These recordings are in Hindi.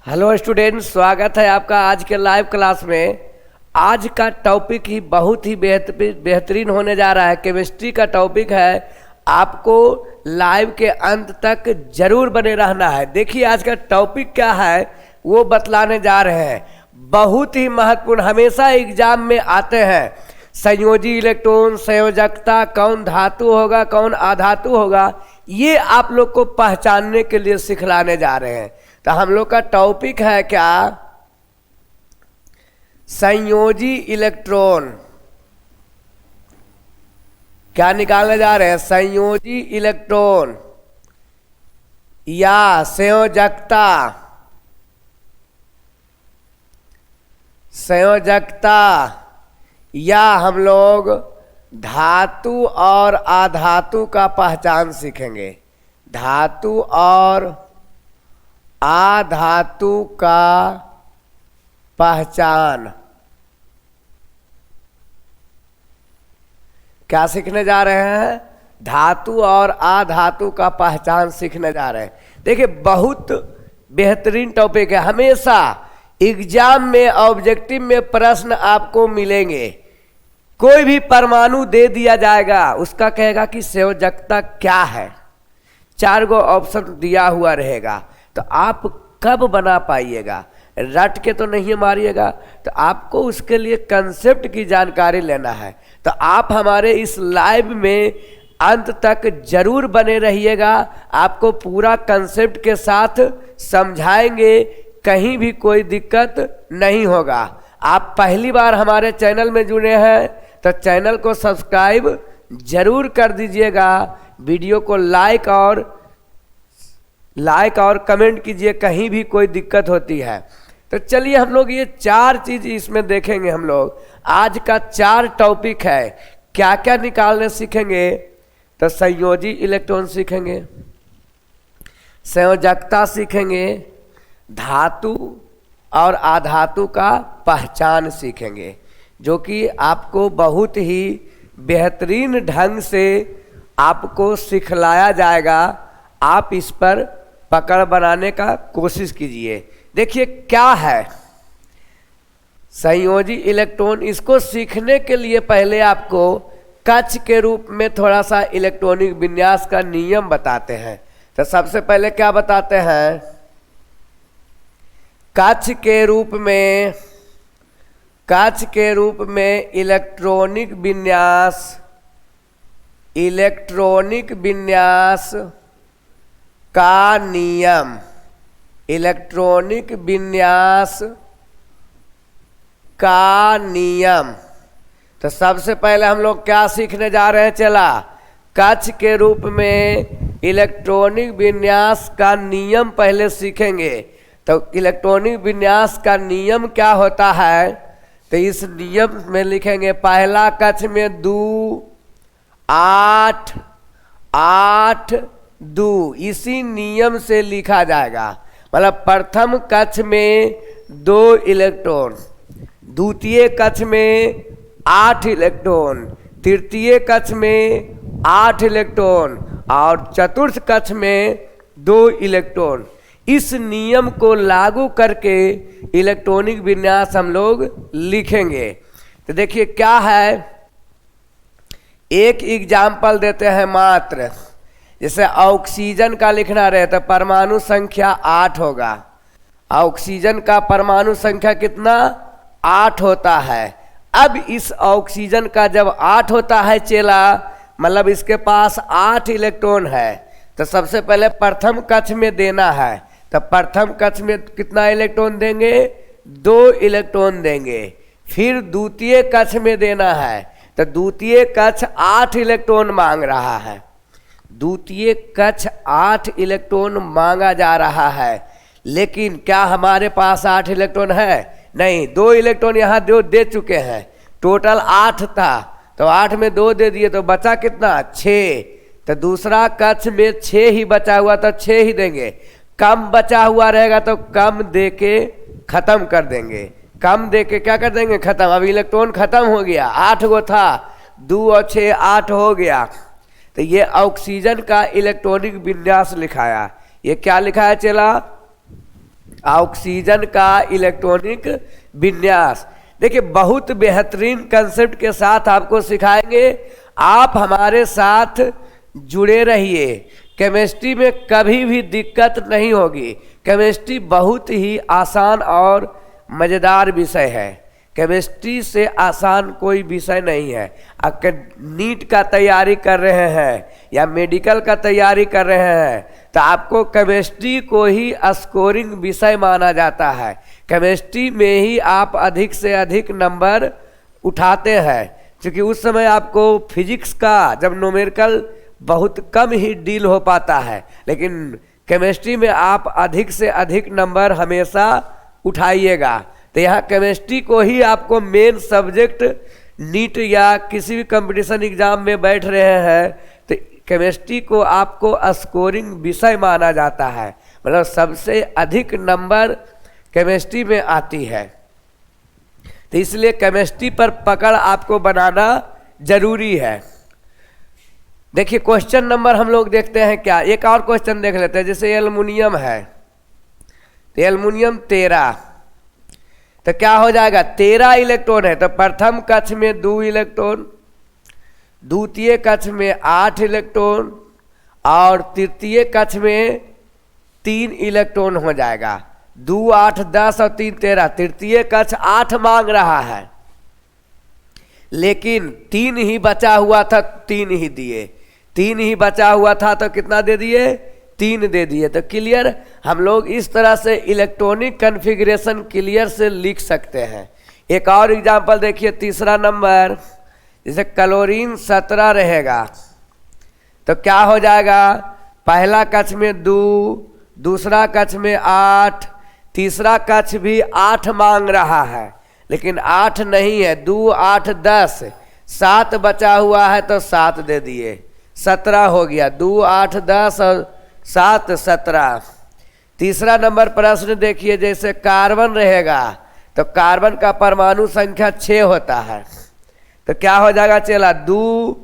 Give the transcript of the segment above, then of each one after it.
हेलो स्टूडेंट्स, स्वागत है आपका आज के लाइव क्लास में। आज का टॉपिक ही बहुत ही बेहतरीन होने जा रहा है। केमिस्ट्री का टॉपिक है, आपको लाइव के अंत तक जरूर बने रहना है। देखिए आज का टॉपिक क्या है वो बतलाने जा रहे हैं। बहुत ही महत्वपूर्ण, हमेशा एग्जाम में आते हैं। संयोजी इलेक्ट्रॉन, संयोजकता, कौन धातु होगा कौन अधातु होगा, ये आप लोग को पहचानने के लिए सिखलाने जा रहे हैं। तो हम लोग का टॉपिक है क्या, संयोजी इलेक्ट्रॉन। क्या निकालने जा रहे हैं, संयोजी इलेक्ट्रॉन या संयोजकता। संयोजकता या हम लोग धातु और अधातु का पहचान सीखेंगे। धातु और अधातु का पहचान क्या सीखने जा रहे हैं, धातु और अधातु का पहचान सीखने जा रहे हैं। देखिए बहुत बेहतरीन टॉपिक है। हमेशा एग्जाम में ऑब्जेक्टिव में प्रश्न आपको मिलेंगे। कोई भी परमाणु दे दिया जाएगा, उसका कहेगा कि संयोजकता क्या है, 4 गो ऑप्शन दिया हुआ रहेगा। तो आप कब बना पाइएगा, रट के तो नहीं मारिएगा। तो आपको उसके लिए कंसेप्ट की जानकारी लेना है। तो आप हमारे इस लाइव में अंत तक जरूर बने रहिएगा। आपको पूरा कंसेप्ट के साथ समझाएंगे, कहीं भी कोई दिक्कत नहीं होगा। आप पहली बार हमारे चैनल में जुड़े हैं तो चैनल को सब्सक्राइब जरूर कर दीजिएगा। वीडियो को लाइक और कमेंट कीजिए कहीं भी कोई दिक्कत होती है। तो चलिए हम लोग ये 4 चीज इसमें देखेंगे। हम लोग आज का 4 टॉपिक है, क्या क्या निकालने सीखेंगे। तो संयोजी इलेक्ट्रॉन सीखेंगे, संयोजकता सीखेंगे, धातु और अधातु का पहचान सीखेंगे, जो कि आपको बहुत ही बेहतरीन ढंग से आपको सिखलाया जाएगा। आप इस पर पकड़ बनाने का कोशिश कीजिए। देखिए क्या है संयोजी इलेक्ट्रॉन। इसको सीखने के लिए पहले आपको कक्ष के रूप में थोड़ा सा इलेक्ट्रॉनिक विन्यास का नियम बताते हैं। तो सबसे पहले क्या बताते हैं, कक्ष के रूप में इलेक्ट्रॉनिक विन्यास का नियम। इलेक्ट्रॉनिक विन्यास का नियम। तो सबसे पहले हम लोग क्या सीखने जा रहे हैं, चला कक्ष के रूप में इलेक्ट्रॉनिक विन्यास का नियम पहले सीखेंगे। तो इलेक्ट्रॉनिक विन्यास का नियम क्या होता है, तो इस नियम में लिखेंगे पहला कक्ष में 2 8 8 2। इसी नियम से लिखा जाएगा। मतलब प्रथम कक्ष में 2 इलेक्ट्रॉन, द्वितीय कक्ष में 8 इलेक्ट्रॉन, तृतीय कक्ष में 8 इलेक्ट्रॉन और चतुर्थ कक्ष में 2 इलेक्ट्रॉन। इस नियम को लागू करके इलेक्ट्रॉनिक विन्यास हम लोग लिखेंगे। तो देखिए क्या है, एक एग्जाम्पल देते हैं मात्र। जैसे ऑक्सीजन का लिखना रहे तो परमाणु संख्या 8 होगा। ऑक्सीजन का परमाणु संख्या कितना, 8 होता है। अब इस ऑक्सीजन का जब 8 होता है चेला, मतलब इसके पास 8 इलेक्ट्रॉन है। तो सबसे पहले प्रथम कक्ष में देना है। तो प्रथम कक्ष में कितना इलेक्ट्रॉन देंगे, 2 इलेक्ट्रॉन देंगे। फिर द्वितीय कक्ष में देना है। तो द्वितीय कक्ष 8 इलेक्ट्रॉन मांग रहा है। द्वितीय कक्ष 8 इलेक्ट्रॉन मांगा जा रहा है, लेकिन क्या हमारे पास 8 इलेक्ट्रॉन है, नहीं। 2 इलेक्ट्रॉन यहाँ दे चुके हैं। टोटल 8 था, तो 8 में 2 दे दिए तो बचा कितना, 6। तो दूसरा कक्ष में 6 ही बचा हुआ, तो 6 ही देंगे। कम बचा हुआ रहेगा तो कम दे के खत्म कर देंगे। कम दे के क्या कर देंगे, खत्म। अब इलेक्ट्रॉन खत्म हो गया, 8 गो था, 2 और 6 8 हो गया। तो ये ऑक्सीजन का इलेक्ट्रॉनिक विन्यास लिखाया। ये क्या लिखा है चला, ऑक्सीजन का इलेक्ट्रॉनिक विन्यास। देखिए बहुत बेहतरीन कंसेप्ट के साथ आपको सिखाएंगे, आप हमारे साथ जुड़े रहिए। केमिस्ट्री में कभी भी दिक्कत नहीं होगी। केमिस्ट्री बहुत ही आसान और मज़ेदार विषय है। केमिस्ट्री से आसान कोई विषय नहीं है। अगर नीट का तैयारी कर रहे हैं या मेडिकल का तैयारी कर रहे हैं तो आपको केमिस्ट्री को ही स्कोरिंग विषय माना जाता है। केमिस्ट्री में ही आप अधिक से अधिक नंबर उठाते हैं, क्योंकि उस समय आपको फिजिक्स का जब न्यूमेरिकल बहुत कम ही डील हो पाता है, लेकिन केमिस्ट्री में आप अधिक से अधिक नंबर हमेशा उठाइएगा। तो यहाँ केमिस्ट्री को ही आपको मेन सब्जेक्ट नीट या किसी भी कंपटीशन एग्जाम में बैठ रहे हैं तो केमिस्ट्री को आपको स्कोरिंग विषय माना जाता है, मतलब सबसे अधिक नंबर केमिस्ट्री में आती है। तो इसलिए केमिस्ट्री पर पकड़ आपको बनाना जरूरी है। देखिए क्वेश्चन नंबर हम लोग देखते हैं क्या, एक और क्वेश्चन देख लेते हैं। जैसे एल्युमिनियम है तो एल्युमिनियम 13, तो क्या हो जाएगा 13 इलेक्ट्रॉन है, तो प्रथम कक्ष में 2 इलेक्ट्रॉन, द्वितीय कक्ष में 8 इलेक्ट्रॉन और तृतीय कक्ष में 3 इलेक्ट्रॉन हो जाएगा। 2 8 10 और 3 13, तृतीय कक्ष 8 मांग रहा है, लेकिन 3 ही बचा हुआ था, 3 ही दिए। 3 ही बचा हुआ था तो कितना दे दिए, 3 दे दिए। तो क्लियर, हम लोग इस तरह से इलेक्ट्रॉनिक कॉन्फ़िगरेशन क्लियर से लिख सकते हैं। एक और एग्जांपल देखिए, तीसरा नंबर, जैसे क्लोरीन 17 रहेगा तो क्या हो जाएगा, पहला कक्ष में 2, दूसरा कक्ष में 8, तीसरा कक्ष भी 8 मांग रहा है, लेकिन 8 नहीं है। 2 8 10, 7 बचा हुआ है तो 7 दे दिए, 17 हो गया। 2 8 10 और 7 17। तीसरा नंबर प्रश्न देखिए, जैसे कार्बन रहेगा तो कार्बन का परमाणु संख्या 6 होता है, तो क्या हो जाएगा, चला 2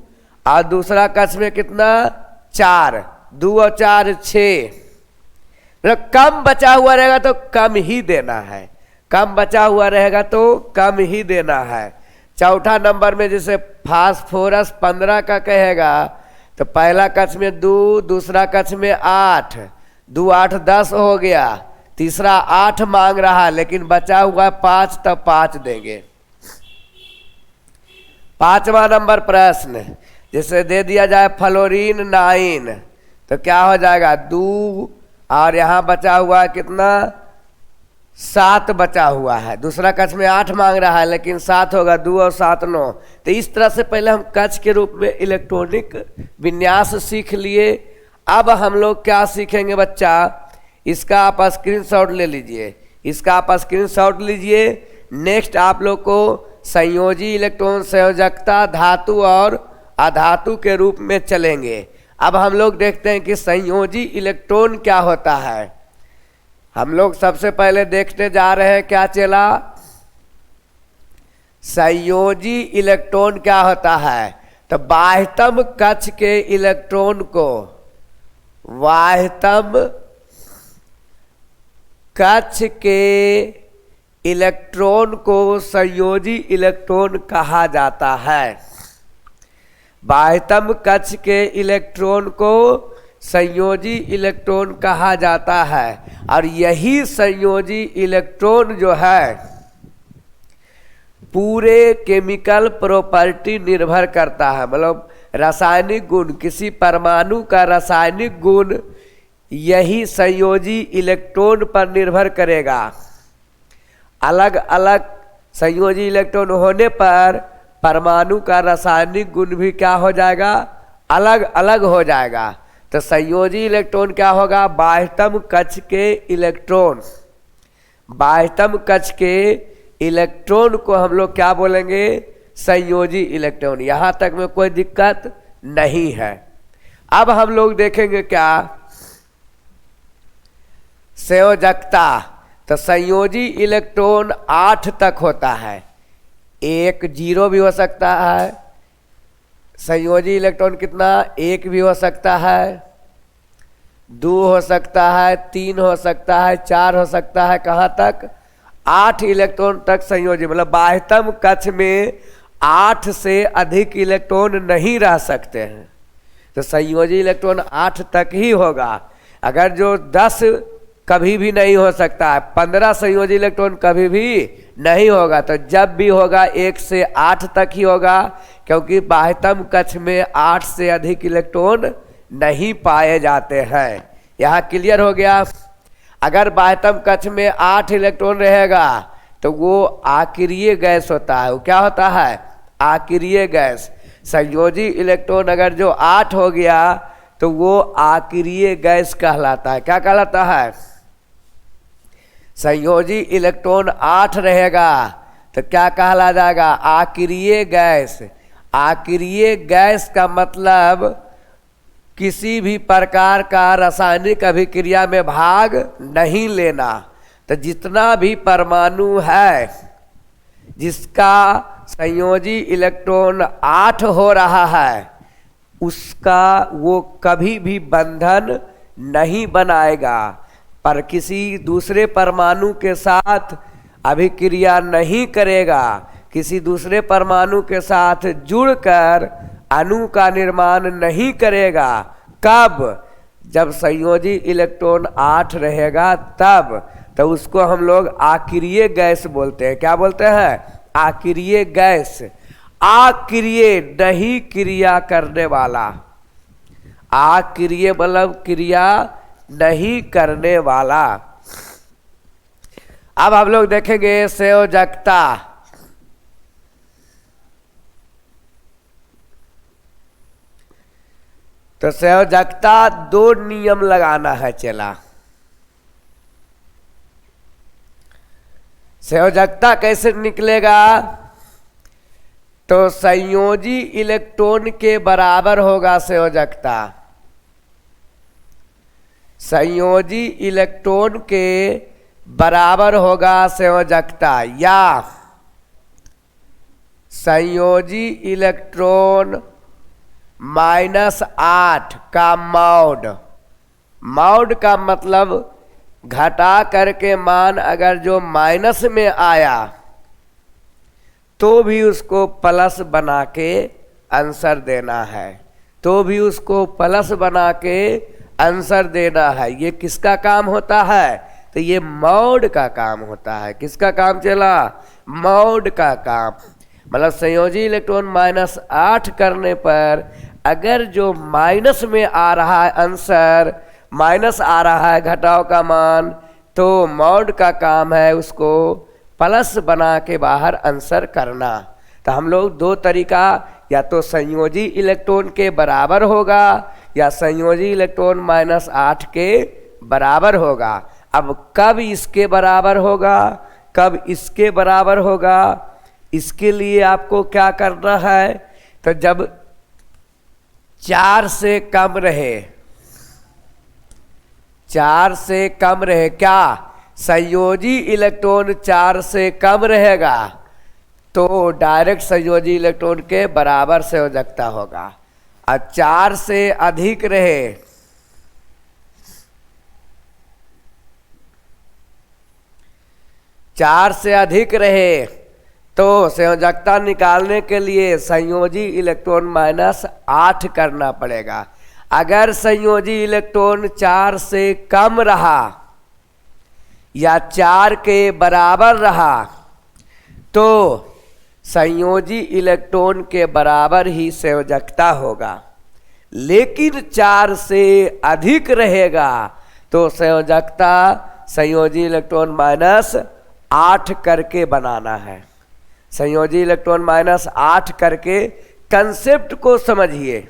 और दूसरा कक्ष में कितना 4, 2 और 4 6। मतलब कम बचा हुआ रहेगा तो कम ही देना है, कम बचा हुआ रहेगा तो कम ही देना है। चौथा नंबर में जैसे फास्फोरस 15 का कहेगा तो पहला कक्ष में 2, दूसरा कक्ष में 8, 2 8 10 हो गया, तीसरा 8 मांग रहा लेकिन बचा हुआ 5, तब 5 देंगे। पांचवा नंबर प्रश्न, जैसे दे दिया जाए फ्लोरीन 9, तो क्या हो जाएगा 2 और यहाँ बचा हुआ है कितना 7 बचा हुआ है, दूसरा कक्ष में 8 मांग रहा है लेकिन 7 होगा, 2 और 7 9। तो इस तरह से पहले हम कक्ष के रूप में इलेक्ट्रॉनिक विन्यास सीख लिए। अब हम लोग क्या सीखेंगे बच्चा, इसका आप स्क्रीनशॉट ले लीजिए, इसका आप स्क्रीनशॉट लीजिए। नेक्स्ट आप लोग को संयोजी इलेक्ट्रॉन, संयोजकता, धातु और अधातु के रूप में चलेंगे। अब हम लोग देखते हैं कि संयोजी इलेक्ट्रॉन क्या होता है। हम लोग सबसे पहले देखते जा रहे हैं क्या चला, संयोजी इलेक्ट्रॉन क्या होता है। तो बाह्यतम कक्ष के इलेक्ट्रॉन को, बाह्यतम कक्ष के इलेक्ट्रॉन को संयोजी इलेक्ट्रॉन कहा जाता है। बाह्यतम कक्ष के इलेक्ट्रॉन को संयोजी इलेक्ट्रॉन कहा जाता है, और यही संयोजी इलेक्ट्रॉन जो है पूरे केमिकल प्रॉपर्टी निर्भर करता है, मतलब रासायनिक गुण, किसी परमाणु का रासायनिक गुण यही संयोजी इलेक्ट्रॉन पर निर्भर करेगा। अलग अलग संयोजी इलेक्ट्रॉन होने पर परमाणु का रासायनिक गुण भी क्या हो जाएगा, अलग अलग हो जाएगा। तो संयोजी इलेक्ट्रॉन क्या होगा, बाह्यतम कक्ष के इलेक्ट्रॉन, बाह्यतम कक्ष के इलेक्ट्रॉन को हम लोग क्या बोलेंगे, संयोजी इलेक्ट्रॉन। यहाँ तक में कोई दिक्कत नहीं है। अब हम लोग देखेंगे क्या, संयोजकता। तो संयोजी इलेक्ट्रॉन 8 तक होता है, 1 0 भी हो सकता है। संयोजी इलेक्ट्रॉन कितना, 1 भी हो सकता है, 2 हो सकता है, 3 हो सकता है, 4 हो सकता है, कहाँ तक 8 इलेक्ट्रॉन तक संयोजी, मतलब बाह्यतम कक्ष में 8 से अधिक इलेक्ट्रॉन नहीं रह सकते हैं। तो संयोजी इलेक्ट्रॉन 8 तक ही होगा। अगर जो 10 कभी भी नहीं हो सकता है, 15 संयोजी इलेक्ट्रॉन कभी भी नहीं होगा, तो जब भी होगा 1 से 8 तक ही होगा, क्योंकि बाह्यतम कक्ष में 8 से अधिक इलेक्ट्रॉन नहीं पाए जाते हैं। यहाँ क्लियर हो गया। अगर बाह्यतम कक्ष में 8 इलेक्ट्रॉन रहेगा तो वो आकिरीय गैस होता है। वो क्या होता है? आकिरीय गैस। संयोजी इलेक्ट्रॉन अगर जो 8 हो गया तो वो आकिरीय गैस कहलाता है। क्या कहलाता है? संयोजी इलेक्ट्रॉन 8 रहेगा तो क्या कहला जाएगा? आकिरीय गैस। आकिरीय गैस का मतलब किसी भी प्रकार का रासायनिक अभिक्रिया में भाग नहीं लेना। तो जितना भी परमाणु है जिसका संयोजी इलेक्ट्रॉन 8 हो रहा है, उसका वो कभी भी बंधन नहीं बनाएगा, पर किसी दूसरे परमाणु के साथ अभिक्रिया नहीं करेगा, किसी दूसरे परमाणु के साथ जुड़कर अणु का निर्माण नहीं करेगा। कब? जब संयोजी इलेक्ट्रॉन 8 रहेगा तब। तो उसको हम लोग आकिरीय गैस बोलते हैं। क्या बोलते हैं? आकिरीय गैस। आकिरीय नहीं क्रिया करने वाला। आकिरीय मतलब क्रिया नहीं करने वाला। अब हम लोग देखेंगे संयोजकता। तो संयोजकता 2 नियम लगाना है चला। संयोजकता कैसे निकलेगा? तो संयोजी इलेक्ट्रॉन के बराबर होगा संयोजकता। संयोजी इलेक्ट्रॉन के बराबर होगा संयोजकता, या संयोजी इलेक्ट्रॉन -8 का मॉड। मॉड का मतलब घटा करके मान अगर जो माइनस में आया तो भी उसको प्लस बना के आंसर देना है, तो भी उसको प्लस बना के आंसर देना है। ये किसका काम होता है? तो ये मॉड का काम होता है। किसका काम चला? मॉड का काम। मतलब संयोजी इलेक्ट्रॉन -8 करने पर अगर जो माइनस में आ रहा है आंसर, माइनस आ रहा है घटाव का मान, तो मॉड का काम है उसको प्लस बना के बाहर आंसर करना। तो हम लोग 2 तरीका, या तो संयोजी इलेक्ट्रॉन के बराबर होगा या संयोजी इलेक्ट्रॉन -8 के बराबर होगा। अब कब इसके बराबर होगा, कब इसके बराबर होगा, इसके लिए आपको क्या करना है? तो जब 4 से कम रहे, 4 से कम रहे, क्या संयोजी इलेक्ट्रॉन 4 से कम रहेगा तो डायरेक्ट संयोजी इलेक्ट्रॉन के बराबर संयोजकता होगा। और 4 से अधिक रहे, 4 से अधिक रहे तो संयोजकता निकालने के लिए संयोजी इलेक्ट्रॉन -8 करना पड़ेगा। अगर संयोजी इलेक्ट्रॉन 4 से कम रहा या 4 के बराबर रहा तो संयोजी इलेक्ट्रॉन के बराबर ही संयोजकता होगा। लेकिन 4 से अधिक रहेगा तो संयोजकता संयोजी इलेक्ट्रॉन -8 करके बनाना है। संयोजी इलेक्ट्रॉन -8 करके कंसेप्ट को समझिए।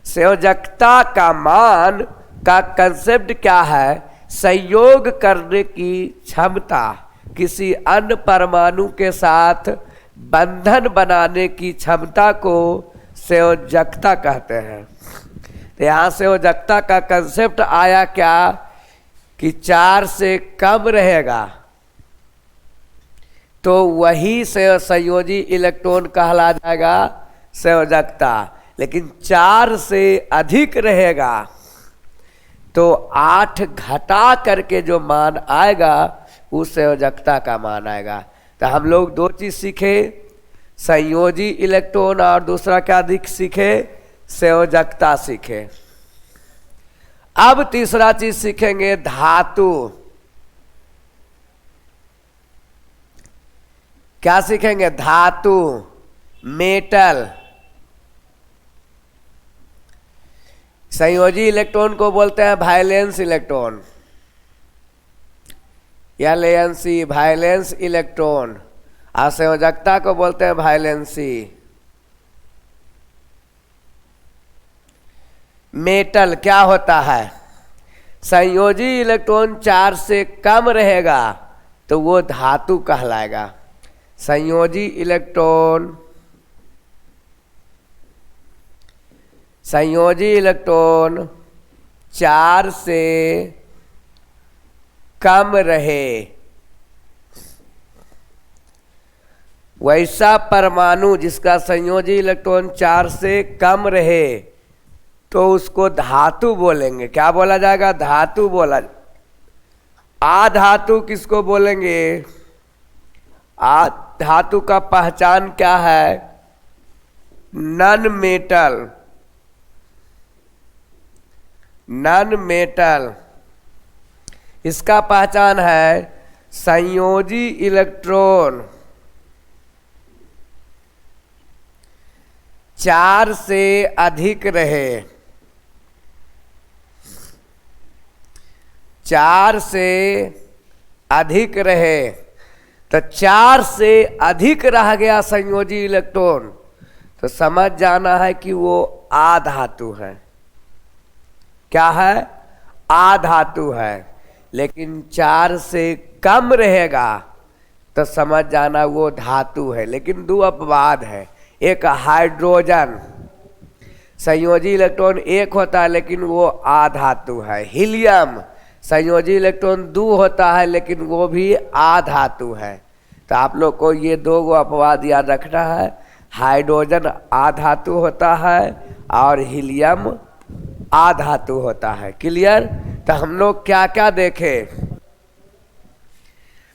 संयोजकता का मान का कंसेप्ट क्या है? संयोग करने की क्षमता, किसी अन्य परमाणु के साथ बंधन बनाने की क्षमता को संयोजकता कहते हैं। तो यहाँ संयोजकता का कंसेप्ट आया क्या कि 4 से कम रहेगा तो वही संयोजी इलेक्ट्रॉन कहला जाएगा संयोजकता। लेकिन 4 से अधिक रहेगा तो 8 घटा करके जो मान आएगा उस संयोजकता का मान आएगा। तो हम लोग 2 चीज सीखे, संयोजी इलेक्ट्रॉन और दूसरा क्या सीखे, संयोजकता सीखे। अब तीसरा चीज सीखेंगे धातु। क्या सीखेंगे, धातु, मेटल। संयोजी इलेक्ट्रॉन को बोलते हैं valence electron, LNC valence electron, और संयोजकता को बोलते हैं वैलेंसी। मेटल क्या होता है, संयोजी इलेक्ट्रॉन चार्ज से कम रहेगा तो वो धातु कहलाएगा। संयोजी इलेक्ट्रॉन, संयोजी इलेक्ट्रॉन चार्ज से कम रहे, वैसा परमाणु जिसका संयोजी इलेक्ट्रॉन चार्ज से कम रहे तो उसको धातु बोलेंगे। क्या बोला जाएगा, धातु बोला। आधातु किसको बोलेंगे, धातु का पहचान क्या है, नॉन मेटल, नॉन मेटल। इसका पहचान है संयोजी इलेक्ट्रॉन चार से अधिक रहे, 4 से अधिक रहे। तो 4 से अधिक रह गया संयोजी इलेक्ट्रॉन तो समझ जाना है कि वो आधातु है। क्या है, आधातु है। लेकिन 4 से कम रहेगा तो समझ जाना वो धातु है। लेकिन 2 अपवाद है। एक हाइड्रोजन, संयोजी इलेक्ट्रॉन 1 होता है लेकिन वो आधातु है। हीलियम, संयोजी इलेक्ट्रॉन 2 होता है लेकिन वो भी आधातु है। तो आप लोग को ये 2 अपवाद याद रखना है। हाइड्रोजन आधातु होता है और हीलियम आधातु होता है। क्लियर। तो हम लोग क्या क्या देखे,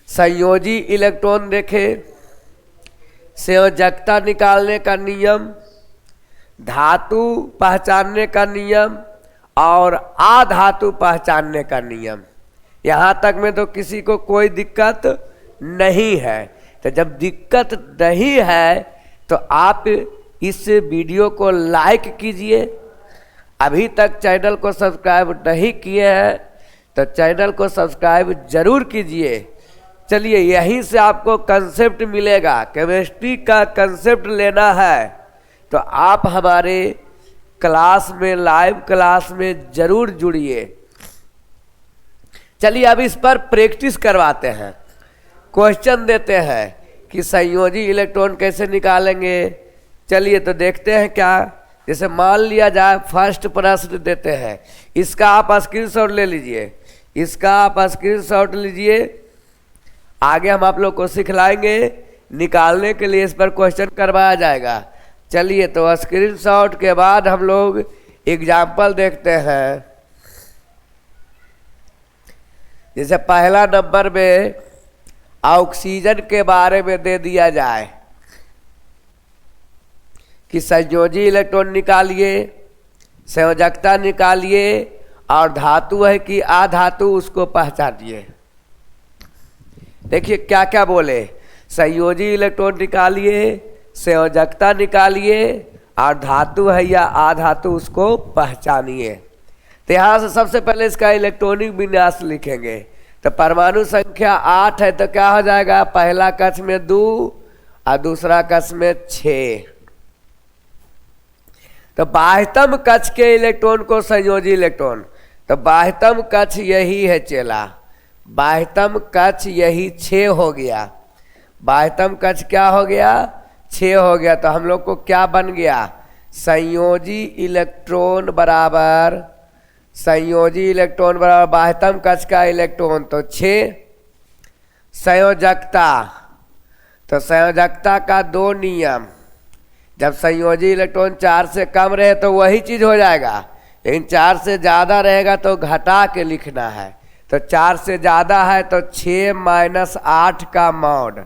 संयोजी इलेक्ट्रॉन देखे, संयोजकता निकालने का नियम, धातु पहचानने का नियम और आधातु पहचानने का नियम। यहाँ तक में तो किसी को कोई दिक्कत नहीं है। तो जब दिक्कत नहीं है तो आप इस वीडियो को लाइक कीजिए। अभी तक चैनल को सब्सक्राइब नहीं किए हैं तो चैनल को सब्सक्राइब जरूर कीजिए। चलिए, यहीं से आपको कंसेप्ट मिलेगा। केमिस्ट्री का कंसेप्ट लेना है तो आप हमारे क्लास में, लाइव क्लास में जरूर जुड़िए। चलिए अब इस पर प्रैक्टिस करवाते हैं। क्वेश्चन देते हैं कि संयोजी इलेक्ट्रॉन कैसे निकालेंगे। चलिए तो देखते हैं क्या। जैसे मान लिया जाए फर्स्ट प्रश्न देते हैं, इसका आप स्क्रीनशॉट ले लीजिए, इसका आप स्क्रीनशॉट लीजिए। आगे हम आप लोग को सिखलाएंगे, निकालने के लिए इस पर क्वेश्चन करवाया जाएगा। चलिए तो स्क्रीनशॉट के बाद हम लोग एग्जाम्पल देखते हैं। जैसे पहला नंबर में ऑक्सीजन के बारे में दे दिया जाए कि संयोजी इलेक्ट्रॉन निकालिए, संयोजकता निकालिए और धातु है कि आधातु उसको पहचानिए। देखिए क्या क्या बोले, संयोजी इलेक्ट्रॉन निकालिए, संयोजकता निकालिए और धातु है या आधातु उसको पहचानिए। तो यहाँ से सबसे पहले इसका इलेक्ट्रॉनिक विन्यास लिखेंगे। तो परमाणु संख्या 8 है तो क्या हो जाएगा, पहला कक्ष में 2 और दूसरा कक्ष में 6। तो बाह्यतम कक्ष के इलेक्ट्रॉन को संयोजी इलेक्ट्रॉन, तो बाह्यतम कक्ष यही है चेला, बाह्यतम कक्ष यही 6 हो गया। बाह्यतम कक्ष क्या हो गया, 6 हो गया। तो हम लोग को क्या बन गया, संयोजी इलेक्ट्रॉन बराबर, संयोजी इलेक्ट्रॉन बराबर बाह्यतम कक्ष का इलेक्ट्रॉन तो 6। संयोजकता, तो संयोजकता का 2 नियम, जब संयोजी इलेक्ट्रॉन 4 से कम रहे तो वही चीज हो जाएगा। लेकिन 4 से ज़्यादा रहेगा तो घटा के लिखना है। तो 4 से ज़्यादा है तो 6 - 8 का मॉड,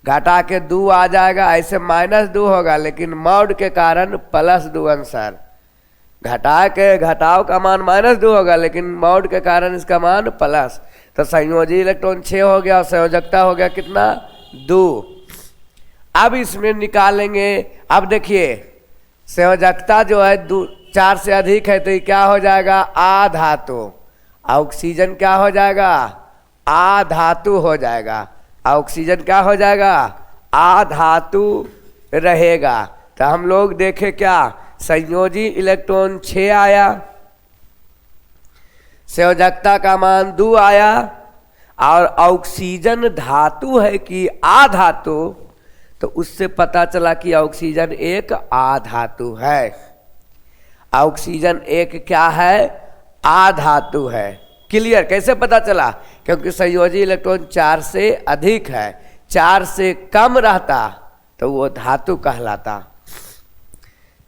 घटा के 2 आ जाएगा, ऐसे -2 होगा लेकिन मॉड के कारण +2 आंसर। घटा के घटाव का मान -2 होगा लेकिन मॉड के कारण इसका मान प्लस। तो संयोजी इलेक्ट्रॉन 6 हो गया और संयोजकता हो गया कितना 2। अब इसमें निकालेंगे, अब देखिए संयोजकता जो है 4 से अधिक है तो ये क्या हो जाएगा आधातु। ऑक्सीजन क्या हो जाएगा आधातु हो जाएगा। ऑक्सीजन क्या हो जाएगा आधातु रहेगा। तो हम लोग देखें क्या संयोजी इलेक्ट्रॉन 6 आया, संयोजकता का मान 2 आया और ऑक्सीजन धातु है कि आधातु, तो उससे पता चला कि ऑक्सीजन एक आधातु है। ऑक्सीजन एक क्या है आधातु है। क्लियर? कैसे पता चला? क्योंकि संयोजी इलेक्ट्रॉन 4 से अधिक है, 4 से कम रहता तो वो धातु कहलाता।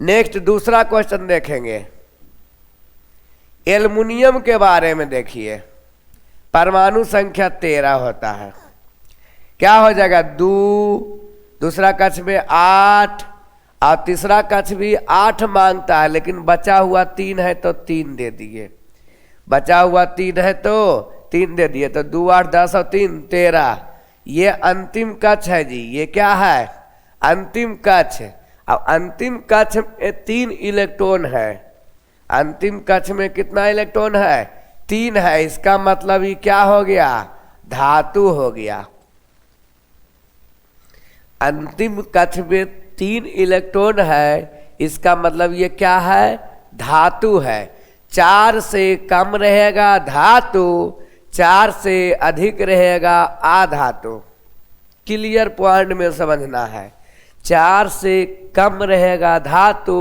नेक्स्ट दूसरा क्वेश्चन देखेंगे, एल्युमिनियम के बारे में देखिए। परमाणु संख्या 13 होता है, क्या हो जाएगा 2, दूसरा कक्ष में 8 और तीसरा कक्ष भी 8 मांगता है लेकिन बचा हुआ 3 है तो 3 दे दिए, बचा हुआ 3 है तो 3 दे दिए। तो 2 8 10 और 3 13, ये अंतिम कक्ष है जी। ये क्या है अंतिम कक्ष। अब अंतिम कक्ष में 3 इलेक्ट्रॉन है, अंतिम कक्ष में कितना इलेक्ट्रॉन है 3 है। इसका मतलब ये क्या हो गया धातु हो गया। अंतिम कक्ष में 3 इलेक्ट्रॉन है, इसका मतलब ये क्या है धातु है। 4 से कम रहेगा धातु, 4 से अधिक रहेगा अधातु। क्लियर पॉइंट में समझना है। 4 से कम रहेगा धातु,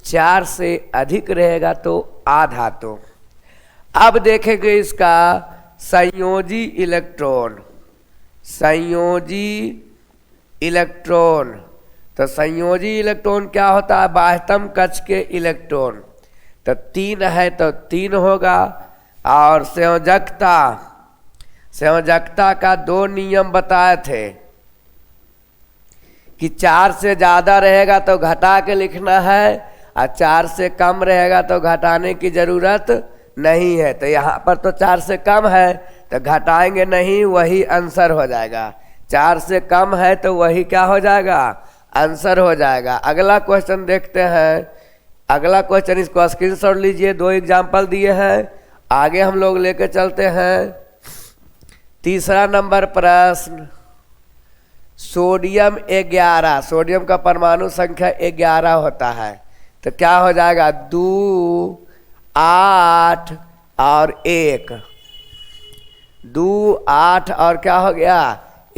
4 से अधिक रहेगा तो अधातु। अब देखेंगे इसका संयोजी इलेक्ट्रॉन। संयोजी इलेक्ट्रॉन, तो संयोजी इलेक्ट्रॉन क्या होता है बाह्यतम कक्ष के इलेक्ट्रॉन। तो 3 है तो 3 होगा। और संयोजकता, संयोजकता का 2 नियम बताए थे कि 4 से ज़्यादा रहेगा तो घटा के लिखना है और 4 से कम रहेगा तो घटाने की ज़रूरत नहीं है। तो यहाँ पर तो 4 से कम है तो घटाएंगे नहीं, वही आंसर हो जाएगा। 4 से कम है तो वही क्या हो जाएगा आंसर हो जाएगा। अगला क्वेश्चन देखते हैं। अगला क्वेश्चन, इसको स्क्रीनशॉट लीजिए, 2 एग्जाम्पल दिए हैं, आगे हम लोग लेके चलते हैं। तीसरा नंबर प्रश्न, सोडियम 11, सोडियम का परमाणु संख्या 11 होता है। तो क्या हो जाएगा 2 8 और 1, 2 8 और क्या हो गया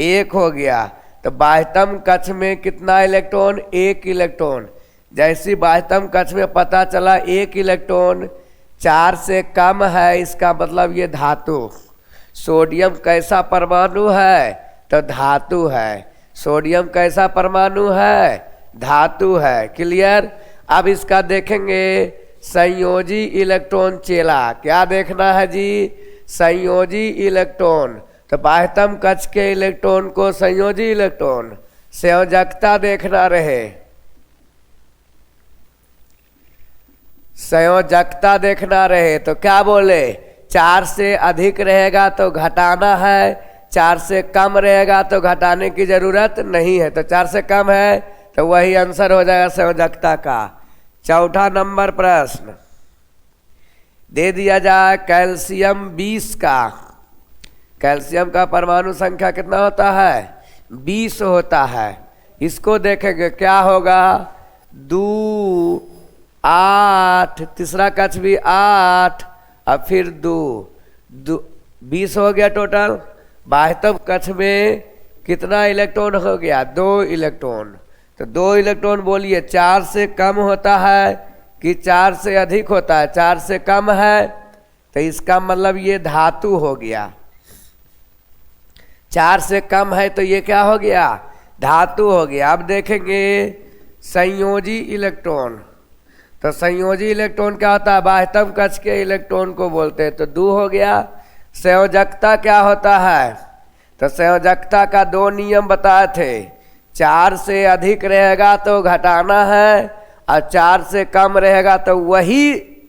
1 हो गया। तो बाह्यतम कक्ष में कितना इलेक्ट्रॉन 1 इलेक्ट्रॉन। जैसी बाह्यतम कक्ष में पता चला 1 इलेक्ट्रॉन 4 से कम है, इसका मतलब ये धातु। सोडियम कैसा परमाणु है तो धातु है। सोडियम कैसा परमाणु है धातु है। क्लियर? अब इसका देखेंगे संयोजी इलेक्ट्रॉन चेला। क्या देखना है जी संयोजी इलेक्ट्रॉन। तो बाह्यतम कक्ष के इलेक्ट्रॉन को संयोजी इलेक्ट्रॉन, संयोजकता देखना रहे, संयोजकता देखना रहे। तो क्या बोले 4 से अधिक रहेगा तो घटाना है, 4 से कम रहेगा तो घटाने की जरूरत नहीं है। तो 4 से कम है तो वही आंसर हो जाएगा संयोजकता का। चौथा नंबर प्रश्न दे दिया जाए कैल्शियम 20 का। कैल्शियम का परमाणु संख्या कितना होता है 20 होता है। इसको देखेंगे क्या होगा 2 8, तीसरा कक्ष भी 8 और फिर 2 20 हो गया टोटल। बाह्यतम कक्ष में कितना इलेक्ट्रॉन हो गया 2 इलेक्ट्रॉन। तो 2 इलेक्ट्रॉन बोलिए 4 से कम होता है कि 4 से अधिक होता है। 4 से कम है तो इसका मतलब ये धातु हो गया। 4 से कम है तो ये क्या हो गया धातु हो गया। अब देखेंगे संयोजी इलेक्ट्रॉन। तो संयोजी इलेक्ट्रॉन क्या होता है? बाह्यतम कक्ष के इलेक्ट्रॉन को बोलते हैं। तो 2 हो गया। संयोजकता क्या होता है? तो संयोजकता का 2 नियम बताए थे। 4 से अधिक रहेगा तो घटाना है और 4 से कम रहेगा तो वही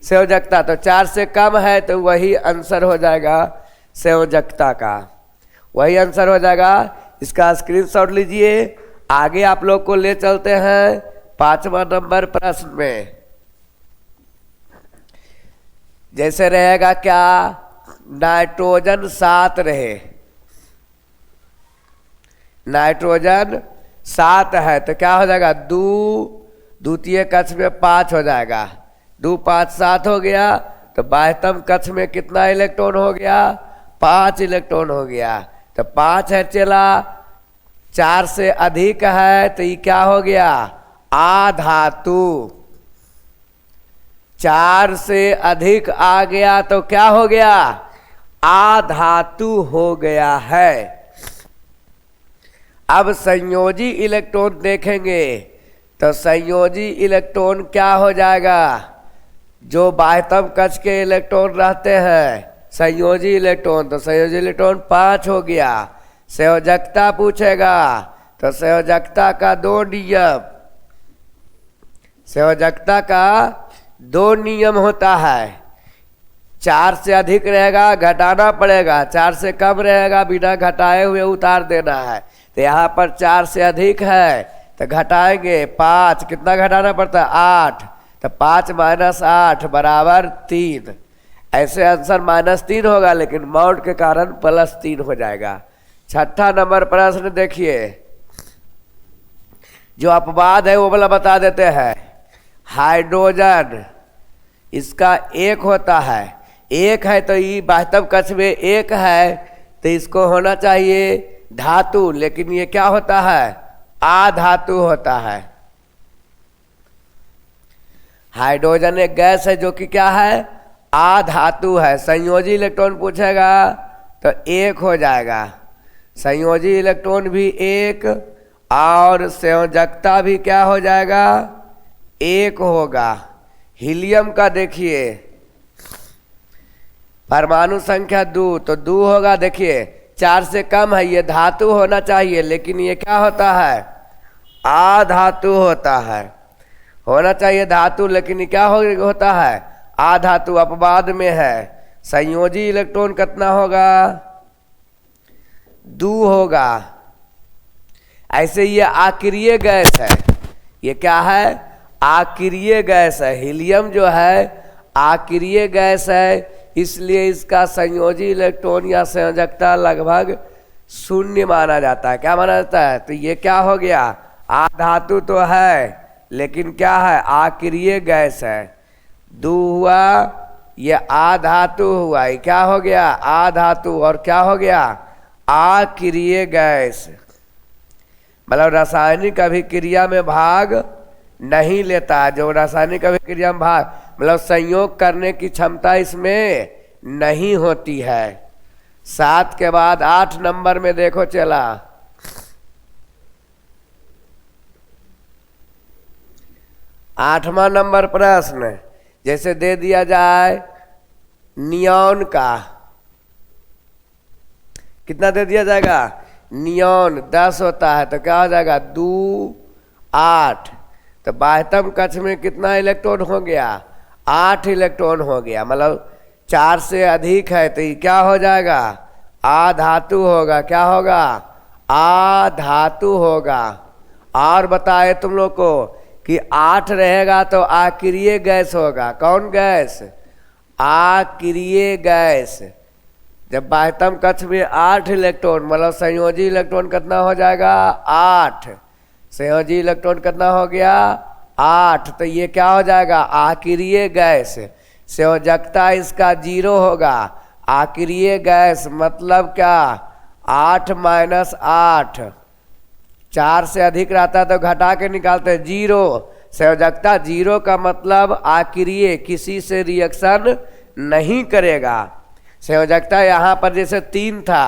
संयोजकता। तो 4 से कम है तो वही आंसर हो जाएगा संयोजकता का, वही आंसर हो जाएगा। इसका स्क्रीनशॉट लीजिए। आगे आप लोग को ले चलते हैं 5वां नंबर प्रश्न में। जैसे रहेगा क्या? नाइट्रोजन 7 रहे, नाइट्रोजन 7 है तो क्या हो जाएगा? 2 द्वितीय कक्ष में 5 हो जाएगा। 2 5 7 हो गया। तो बाह्यतम कक्ष में कितना इलेक्ट्रॉन हो गया? 5 इलेक्ट्रॉन हो गया। तो 5 है चला, 4 से अधिक है तो ये क्या हो गया? आधातु। 4 से अधिक आ गया तो क्या हो गया? आधातु हो गया है। अब संयोजी इलेक्ट्रॉन देखेंगे तो संयोजी इलेक्ट्रॉन क्या हो जाएगा? जो बाह्यतम कक्ष के इलेक्ट्रॉन रहते हैं संयोजी इलेक्ट्रॉन, तो संयोजी इलेक्ट्रॉन 5 हो गया। संयोजकता पूछेगा तो संयोजकता का 2 नियम, संयोजकता का 2 नियम होता है। 4 से अधिक रहेगा घटाना पड़ेगा, 4 से कम रहेगा बिना घटाए हुए उतार देना है। तो यहाँ पर 4 से अधिक है तो घटाएंगे 5, कितना घटाना पड़ता है? 8। तो 5 - 8 बराबर 3। ऐसे आंसर -3 होगा लेकिन माउंट के कारण +3 हो जाएगा। 6ठा नंबर प्रश्न देखिए। जो अपवाद है वो वाला बता देते हैं। हाइड्रोजन इसका 1 होता है, 1 है तो ये बाह्यतम कक्ष में 1 है तो इसको होना चाहिए धातु, लेकिन ये क्या होता है? आधातु होता है। हाइड्रोजन एक गैस है जो कि क्या है? आधातु है। संयोजी इलेक्ट्रॉन पूछेगा तो 1 हो जाएगा। संयोजी इलेक्ट्रॉन भी 1 और संयोजकता भी क्या हो जाएगा? 1 होगा। हीलियम का देखिए परमाणु संख्या 2 तो 2 होगा। देखिए 4 से कम है, ये धातु होना चाहिए लेकिन ये क्या होता है? आधातु होता है। होना चाहिए धातु लेकिन ये क्या होता है? आधातु। अपवाद में है। संयोजी इलेक्ट्रॉन कितना होगा? 2 होगा। ऐसे ये आक्रिय गैस है। ये क्या है? आक्रिय गैस है। हीलियम जो है आक्रिय गैस है, इसलिए इसका संयोजी इलेक्ट्रॉन या संयोजकता लगभग 0 माना जाता है। क्या माना जाता है? तो ये क्या हो गया? आधातु तो है लेकिन क्या है? आक्रिय गैस है। 2 हुआ, ये आधातु हुआ। ये क्या हो गया? आधातु। और क्या हो गया? आक्रिय गैस। मतलब रासायनिक अभिक्रिया में भाग नहीं लेता है। जो रासायनिक अभिक्रिया में भाग मतलब संयोग करने की क्षमता इसमें नहीं होती है। 7 के बाद 8 नंबर में देखो चला। 8वां नंबर प्रश्न जैसे दे दिया जाए नियॉन का, कितना दे दिया जाएगा? नियॉन 10 होता है तो क्या हो जाएगा? 2 8। तो बाह्यतम कक्ष में कितना इलेक्ट्रॉन हो गया? 8 इलेक्ट्रॉन हो गया। मतलब 4 से अधिक है तो ये क्या हो जाएगा? आधातु होगा। क्या होगा? आधातु होगा। और बताए तुम लोग को कि 8 रहेगा तो आक्रिय गैस होगा। कौन गैस? आक्रिय गैस। जब बाह्यतम कक्ष में 8 इलेक्ट्रॉन मतलब संयोजी इलेक्ट्रॉन कितना हो जाएगा? 8। संयोजी इलेक्ट्रॉन कितना हो गया? 8। तो ये क्या हो जाएगा? आक्रिय गैस। संयोजकता इसका 0 होगा। आक्रिय गैस मतलब क्या? 8 - 8। 4 से अधिक रहता तो घटा के निकालते 0। संयोजकता 0 का मतलब आक्रिय, किसी से रिएक्शन नहीं करेगा। संयोजकता यहाँ पर जैसे 3 था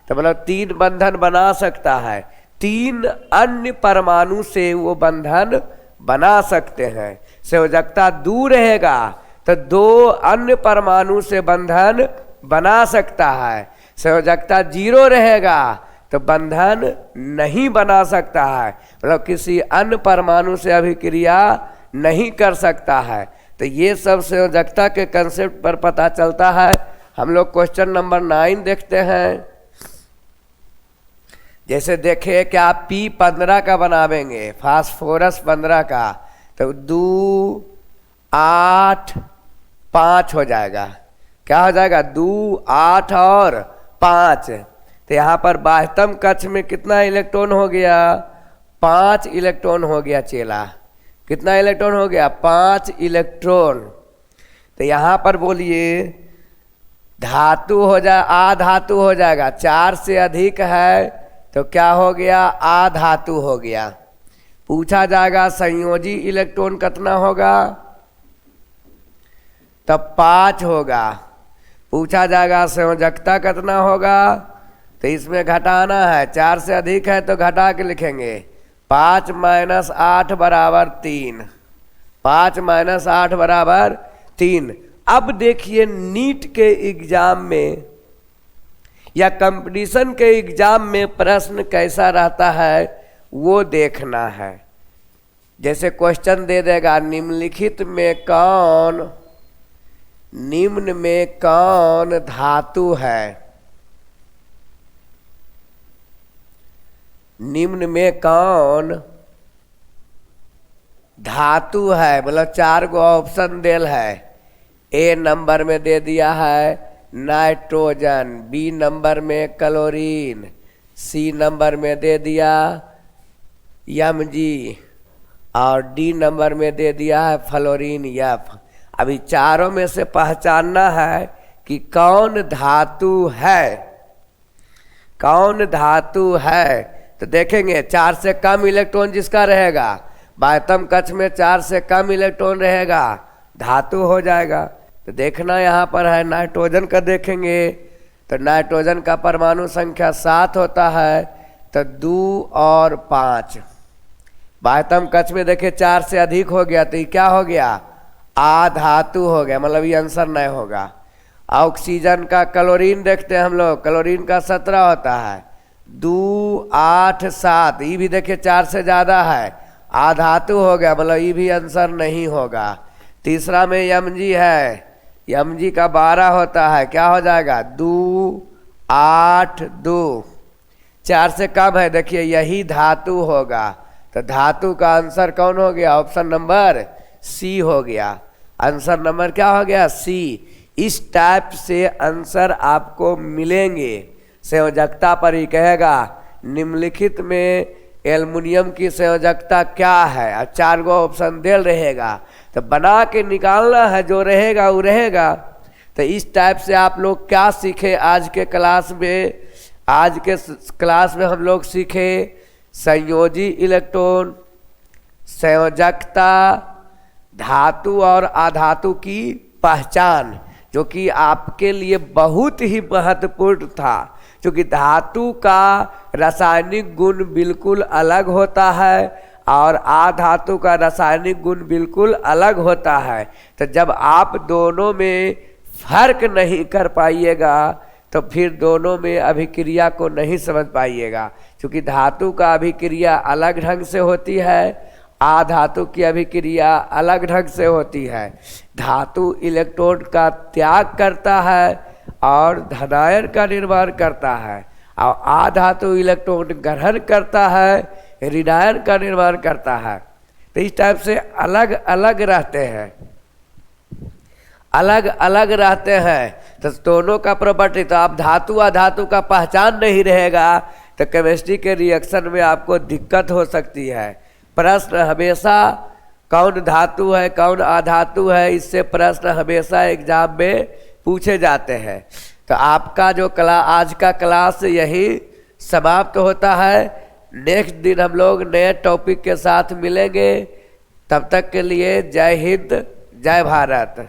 तो मतलब 3 बंधन बना सकता है, 3 अन्य परमाणु से वो बंधन बना सकते हैं। संयोजकता दूर रहेगा तो दो अन्य परमाणु से बंधन बना सकता है। संयोजकता 0 रहेगा तो बंधन नहीं बना सकता है, मतलब किसी अन्य परमाणु से अभिक्रिया नहीं कर सकता है। तो ये सब संयोजकता के कंसेप्ट पर पता चलता है। हम लोग क्वेश्चन नंबर 9 देखते हैं। जैसे देखे कि आप P15 का बनावेंगे, फास्फोरस 15 का, तो 2, 8, 5 हो जाएगा। क्या हो जाएगा? 2, 8 और 5। तो यहाँ पर बाह्यतम कक्ष में कितना इलेक्ट्रॉन हो गया? 5 इलेक्ट्रॉन हो गया चेला। कितना इलेक्ट्रॉन हो गया? 5 इलेक्ट्रॉन। तो यहाँ पर बोलिए धातु हो जाए, आधातु हो जाएगा। 4 से अधिक है तो क्या हो गया? आधातु हो गया। पूछा जाएगा संयोजी इलेक्ट्रॉन कितना होगा? तब 5 होगा। पूछा जाएगा संयोजकता कितना होगा? तो इसमें घटाना है, 4 से अधिक है तो घटा के लिखेंगे। 5 - 8 बराबर 3। 5 - 8 बराबर 3। अब देखिए नीट के एग्जाम में या कंपटीशन के एग्जाम में प्रश्न कैसा रहता है वो देखना है। जैसे क्वेश्चन दे देगा निम्नलिखित में कौन, निम्न में कौन धातु है? निम्न में कौन धातु है? मतलब 4 गो ऑप्शन देल है। ए नंबर में दे दिया है नाइट्रोजन, बी नंबर में क्लोरीन, सी नंबर में दे दिया Mg और डी नंबर में दे दिया है फ्लोरीन F। अभी चारों में से पहचानना है कि कौन धातु है, कौन धातु है। तो देखेंगे 4 से कम इलेक्ट्रॉन जिसका रहेगा, बाह्यतम कक्ष में 4 से कम इलेक्ट्रॉन रहेगा, धातु हो जाएगा। तो देखना यहाँ पर है नाइट्रोजन का। देखेंगे तो नाइट्रोजन का परमाणु संख्या 7 होता है, तो 2 और 5। बाह्यतम कक्ष में देखिए 4 से अधिक हो गया तो ये क्या हो गया? आधातु हो गया, मतलब ये आंसर नहीं होगा। ऑक्सीजन का क्लोरीन देखते हैं हम लोग, क्लोरीन का 17 होता है, 2, 8, 7। ये भी देखिए 4 से ज़्यादा है, आधातु हो गया, मतलब ये भी आंसर नहीं होगा। तीसरा में Mg है, Mg का 12 होता है, क्या हो जाएगा? 2, 8, 2। 4 से कम है, देखिए यही धातु होगा। तो धातु का आंसर कौन हो गया? ऑप्शन नंबर सी हो गया। आंसर नंबर क्या हो गया? सी। इस टाइप से आंसर आपको मिलेंगे। संयोजकता पर ही कहेगा निम्नलिखित में एल्युमिनियम की संयोजकता क्या है, और 4 गो ऑप्शन देल रहेगा तो बना के निकालना है, जो रहेगा वो रहेगा। तो इस टाइप से आप लोग क्या सीखे आज के क्लास में? आज के क्लास में हम लोग सीखे संयोजी इलेक्ट्रॉन, संयोजकता, धातु और अधातु की पहचान, जो कि आपके लिए बहुत ही महत्वपूर्ण था, क्योंकि धातु का रासायनिक गुण बिल्कुल अलग होता है और अधातु का रासायनिक गुण बिल्कुल अलग होता है। तो जब आप दोनों में फर्क नहीं कर पाइएगा तो फिर दोनों में अभिक्रिया को नहीं समझ पाइएगा, क्योंकि धातु का अभिक्रिया अलग ढंग से होती है, अधातु की अभिक्रिया अलग ढंग से होती है। धातु इलेक्ट्रॉन का त्याग करता है और धनायन का निर्माण करता है, और अधातु इलेक्ट्रॉन ग्रहण करता है, ऋणायन का निर्माण करता है। तो इस टाइप से अलग अलग रहते हैं, अलग अलग रहते हैं। तो दोनों का प्रॉपर्टी, तो आप धातु अधातु का पहचान नहीं रहेगा तो केमिस्ट्री के रिएक्शन में आपको दिक्कत हो सकती है। प्रश्न हमेशा कौन धातु है कौन अधातु है, इससे प्रश्न हमेशा एग्जाम में पूछे जाते हैं। तो आपका जो आज का क्लास यही समाप्त होता है। नेक्स्ट दिन हम लोग नए टॉपिक के साथ मिलेंगे। तब तक के लिए जय हिंद, जय भारत।